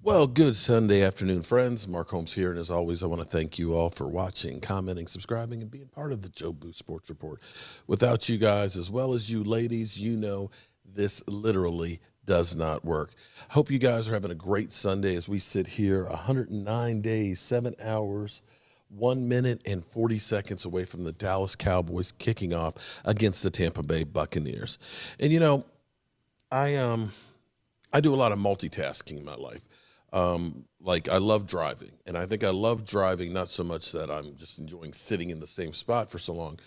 Well, good Sunday afternoon, friends. Mark Holmes here, and as always, I want to thank you all for watching, commenting, subscribing, and being part of the Joe Booth Sports Report. Without you guys, as well as you ladies, you know this literally does not work. I hope you guys are having a great Sunday as we sit here 109 days, 7 hours, 1 minute, and 40 seconds away from the Dallas Cowboys kicking off against the Tampa Bay Buccaneers. And, you know, I do a lot of multitasking in my life. Like I love driving, and I think I love driving not so much that I'm just enjoying sitting in the same spot for so long,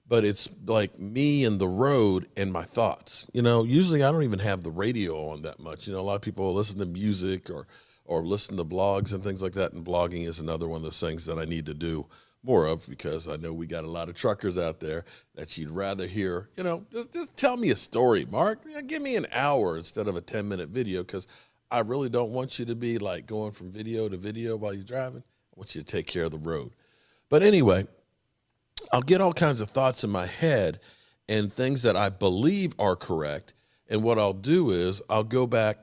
but it's like me and the road and my thoughts. You know, usually I don't even have the radio on that much. You know, a lot of people listen to music or listen to blogs and things like that, and blogging is another one of those things that I need to do more of because I know we got a lot of truckers out there that you'd rather hear, you know, just tell me a story, Mark. Yeah, give me an hour instead of a 10-minute video because I really don't want you to be like going from video to video while you're driving. I want you to take care of the road. But anyway, I'll get all kinds of thoughts in my head and things that I believe are correct. And what I'll do is I'll go back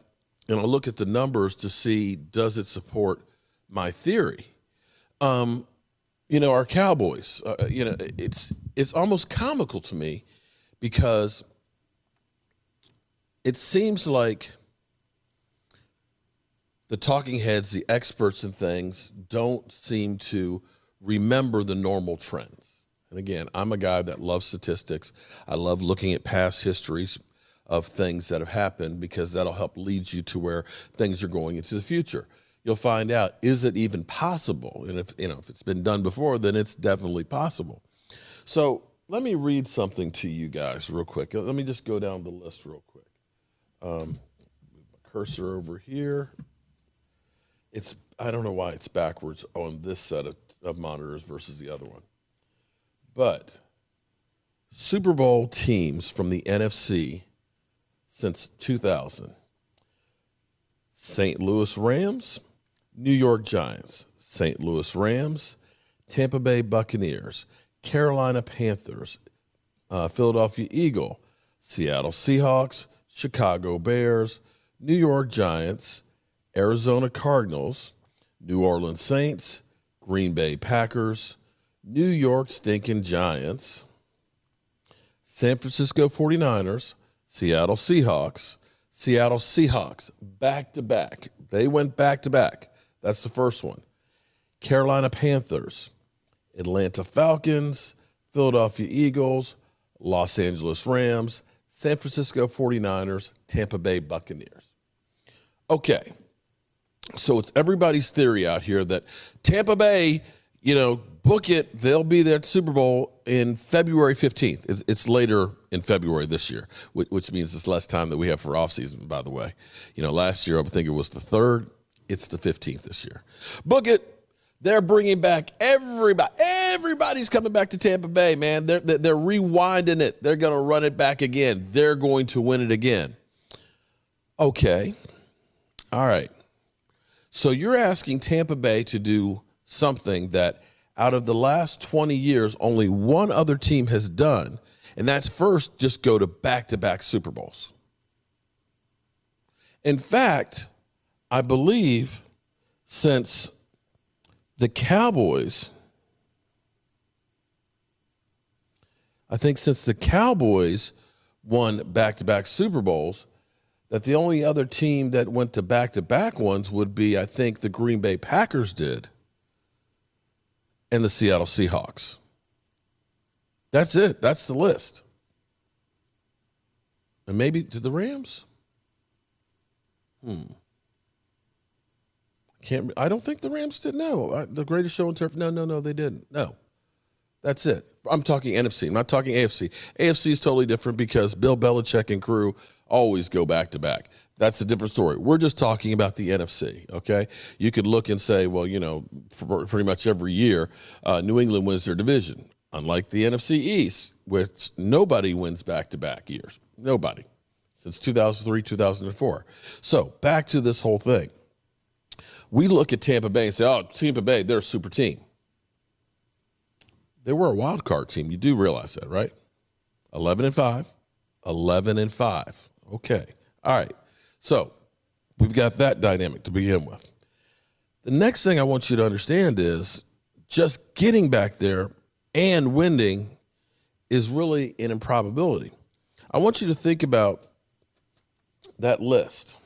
and I'll look at the numbers to see, does it support my theory? You know, our Cowboys, you know, it's almost comical to me because it seems like the talking heads, the experts and things don't seem to remember the normal trends. And again, I'm a guy that loves statistics. I love looking at past histories of things that have happened because that'll help lead you to where things are going into the future. You'll find out, is it even possible? And if it's been done before, then it's definitely possible. So let me read something to you guys real quick. Let me just go down the list real quick. Move my cursor over here. I don't know why it's backwards on this set of monitors versus the other one. But Super Bowl teams from the NFC since 2000. St. Louis Rams, New York Giants, St. Louis Rams, Tampa Bay Buccaneers, Carolina Panthers, Philadelphia Eagle, Seattle Seahawks, Chicago Bears, New York Giants, Arizona Cardinals, New Orleans Saints, Green Bay Packers, New York Stinking Giants, San Francisco 49ers, Seattle Seahawks, back-to-back. They went back-to-back. That's the first one. Carolina Panthers, Atlanta Falcons, Philadelphia Eagles, Los Angeles Rams, San Francisco 49ers, Tampa Bay Buccaneers. Okay. So it's everybody's theory out here that Tampa Bay, you know, book it. They'll be there at the Super Bowl in February 15th. It's later in February this year, which means it's less time that we have for offseason, by the way. You know, last year I think it was the 3rd. It's the 15th this year. Book it. They're bringing back everybody. Everybody's coming back to Tampa Bay, man. They're rewinding it. They're going to run it back again. They're going to win it again. Okay. All right. So you're asking Tampa Bay to do something that out of the last 20 years, only one other team has done, and that's first just go to back-to-back Super Bowls. In fact, I believe since the Cowboys won back-to-back Super Bowls, that the only other team that went to back-to-back ones would be, I think, the Green Bay Packers did and the Seattle Seahawks. That's it. That's the list. And maybe to the Rams? I don't think the Rams did. No. The greatest show on turf. No, they didn't. No. That's it. I'm talking NFC. I'm not talking AFC. AFC is totally different because Bill Belichick and crew always go back-to-back. That's a different story. We're just talking about the NFC, okay? You could look and say, well, you know, for pretty much every year, New England wins their division, unlike the NFC East, which nobody wins back-to-back years. Nobody. Since 2003, 2004. So back to this whole thing. We look at Tampa Bay and say, oh, Tampa Bay, they're a super team. They were a wild card team. You do realize that, right? 11-5. 11-5. Okay. All right. So We've got that dynamic to begin with. The next thing I want you to understand is just getting back there and winning is really an improbability. I want you to think about that list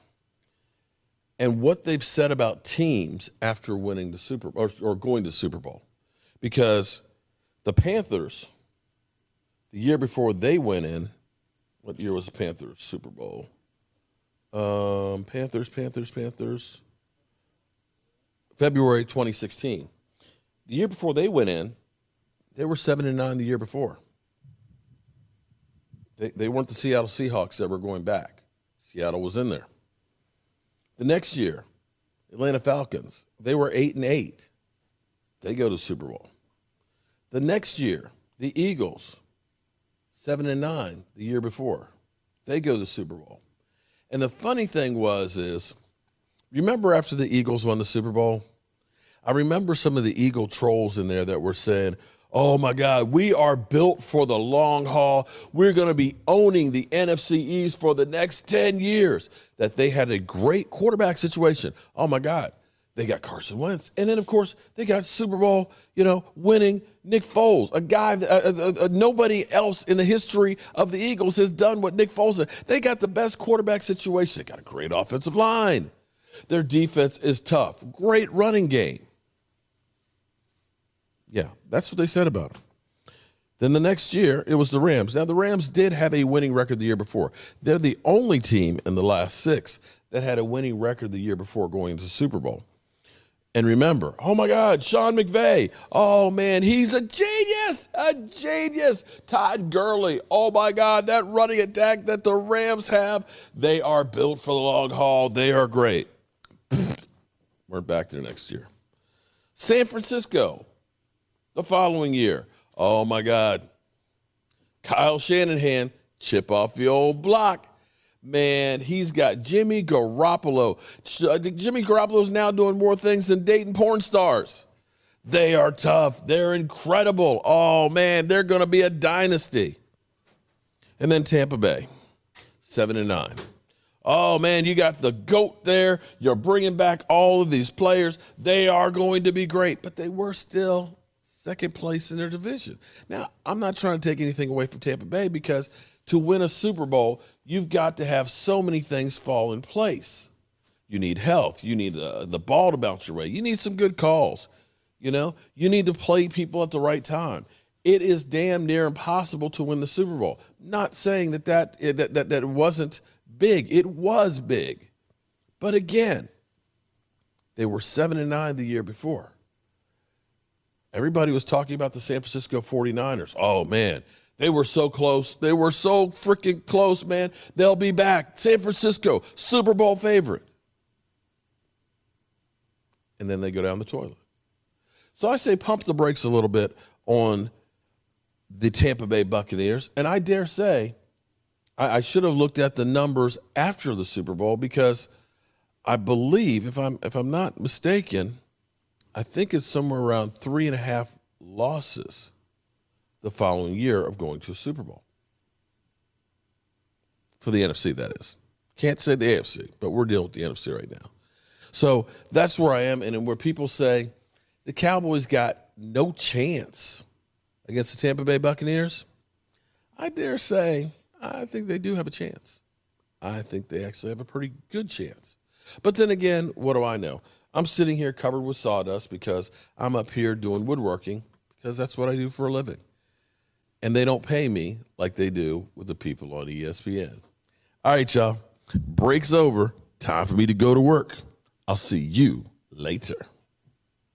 and what they've said about teams after winning the Super Bowl or going to Super Bowl. Because the Panthers, the year before they went in, what year was the Panthers Super Bowl? Panthers. February 2016. The year before they went in, they were 7-9 the year before. They weren't the Seattle Seahawks that were going back. Seattle was in there. The next year, Atlanta Falcons, they were 8-8. They go to Super Bowl. The next year, the Eagles, 7-9 the year before. They go to Super Bowl. And the funny thing is, remember after the Eagles won the Super Bowl, I remember some of the Eagle trolls in there that were saying, oh my God, we are built for the long haul. We're going to be owning the NFC East for the next 10 years. That they had a great quarterback situation. Oh my God, they got Carson Wentz. And then, of course, they got Super Bowl, winning Nick Foles, a guy that nobody else in the history of the Eagles has done what Nick Foles did. They got the best quarterback situation. They got a great offensive line. Their defense is tough. Great running game. Yeah, that's what they said about him. Then the next year, it was the Rams. Now, the Rams did have a winning record the year before. They're the only team in the last 6 that had a winning record the year before going to the Super Bowl. And remember, oh, my God, Sean McVay. Oh, man, he's a genius. Todd Gurley. Oh, my God, that running attack that the Rams have, they are built for the long haul. They are great. We're back there next year. San Francisco. The following year, oh my God, Kyle Shanahan, chip off the old block. Man, he's got Jimmy Garoppolo. Jimmy Garoppolo's now doing more things than dating porn stars. They are tough. They're incredible. Oh man, they're going to be a dynasty. And then Tampa Bay, 7-9. Oh man, you got the GOAT there. You're bringing back all of these players. They are going to be great, but they were still second place in their division. Now, I'm not trying to take anything away from Tampa Bay because to win a Super Bowl, you've got to have so many things fall in place. You need health. You need the ball to bounce your way. You need some good calls. You need to play people at the right time. It is damn near impossible to win the Super Bowl. Not saying that it wasn't big. It was big. But again, they were 7-9 the year before. Everybody was talking about the San Francisco 49ers. Oh, man, they were so close. They were so freaking close, man. They'll be back. San Francisco, Super Bowl favorite. And then they go down the toilet. So I say pump the brakes a little bit on the Tampa Bay Buccaneers. And I dare say I should have looked at the numbers after the Super Bowl because I believe, if I'm not mistaken, I think it's somewhere around 3.5 losses the following year of going to a Super Bowl. For the NFC, that is. Can't say the AFC, but we're dealing with the NFC right now. So that's where I am. And where people say the Cowboys got no chance against the Tampa Bay Buccaneers, I dare say I think they do have a chance. I think they actually have a pretty good chance. But then again, what do I know? I'm sitting here covered with sawdust because I'm up here doing woodworking because that's what I do for a living. And they don't pay me like they do with the people on ESPN. All right, y'all. Break's over. Time for me to go to work. I'll see you later.